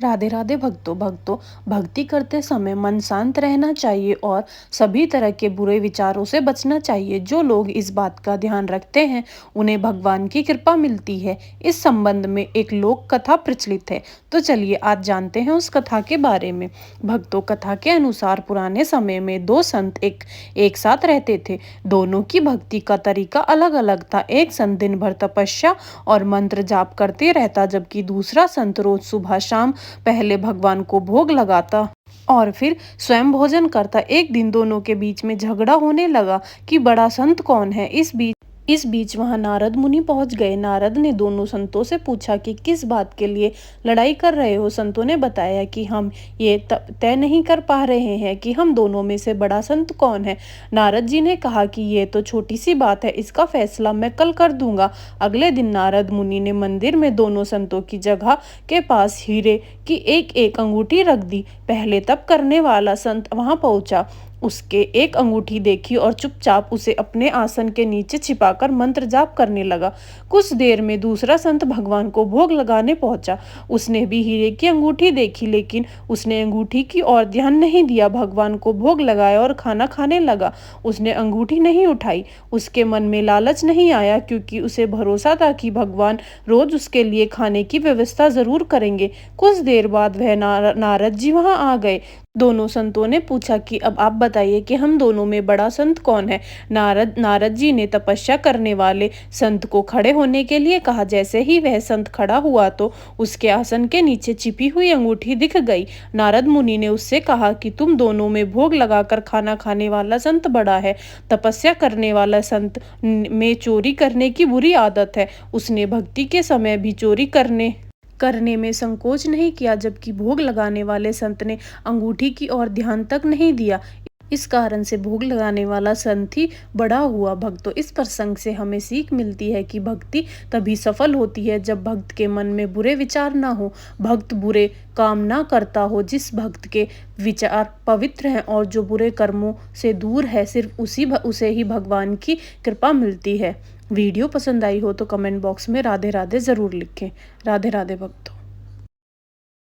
राधे राधे भक्तों भक्ति करते समय मन शांत रहना चाहिए और सभी तरह के बुरे विचारों से बचना चाहिए। जो लोग इस बात का ध्यान रखते हैं उन्हें भगवान की कृपा मिलती है। इस संबंध में एक लोक कथा प्रचलित है, तो चलिए आज जानते हैं उस कथा के बारे में। भक्तों, कथा के अनुसार पुराने समय में दो संत एक साथ रहते थे। दोनों की भक्ति का तरीका अलग अलग था। एक संत दिन भर तपस्या और मंत्र जाप करते रहता, जबकि दूसरा संत रोज सुबह शाम पहले भगवान को भोग लगाता और फिर स्वयं भोजन करता। एक दिन दोनों के बीच में झगड़ा होने लगा कि बड़ा संत कौन है। इस बीच वहां नारद मुनि पहुंच गए। नारद ने दोनों संतों से पूछा कि किस बात के लिए लड़ाई कर रहे हो। संतों ने बताया कि हम ये तय नहीं कर पा रहे हैं कि हम दोनों में से बड़ा संत कौन है। नारद जी ने कहा कि ये तो छोटी सी बात है, इसका फैसला मैं कल कर दूंगा। अगले दिन नारद मुनि ने मंदिर में दोनों संतों की जगह के पास हीरे की एक एक अंगूठी रख दी। पहले तप करने वाला संत वहां पहुंचा, उसके एक अंगूठी देखी और चुपचाप उसे अपने आसन के नीचे छिपाकर मंत्र जाप करने लगा। कुछ देर में दूसरा संत भगवान को भोग लगाने पहुंचा। उसने भी हीरे की अंगूठी देखी, लेकिन उसने अंगूठी की ओर ध्यान नहीं दिया। भगवान को भोग लगाया और खाना खाने लगा। उसने अंगूठी नहीं उठाई। उसके मन में लालच नहीं आया, क्योंकि उसे भरोसा था कि भगवान रोज उसके लिए खाने की व्यवस्था जरूर करेंगे। कुछ देर बाद वह नारद जी वहां आ गए। दोनों संतों ने पूछा कि अब आप बताइए कि हम दोनों में बड़ा संत कौन है। नारद जी ने तपस्या करने वाले संत को खड़े होने के लिए कहा। जैसे ही वह संत खड़ा हुआ तो उसके आसन के नीचे छिपी हुई अंगूठी दिख गई। नारद मुनि ने उससे कहा कि तुम दोनों में भोग लगाकर खाना खाने वाला संत बड़ा है। तपस्या करने वाला संत में चोरी करने की बुरी आदत है। उसने भक्ति के समय भी चोरी करने में संकोच नहीं किया, जबकि भोग लगाने वाले संत ने अंगूठी की ओर ध्यान तक नहीं दिया। इस कारण से भोग लगाने वाला संत ही बड़ा हुआ। भक्तों, इस प्रसंग से हमें सीख मिलती है कि भक्ति तभी सफल होती है जब भक्त के मन में बुरे विचार ना हो, भक्त बुरे काम ना करता हो। जिस भक्त के विचार पवित्र हैं और जो बुरे कर्मों से दूर है, सिर्फ उसे ही भगवान की कृपा मिलती है। वीडियो पसंद आई हो तो कमेंट बॉक्स में राधे राधे जरूर लिखें। राधे राधे भक्तों।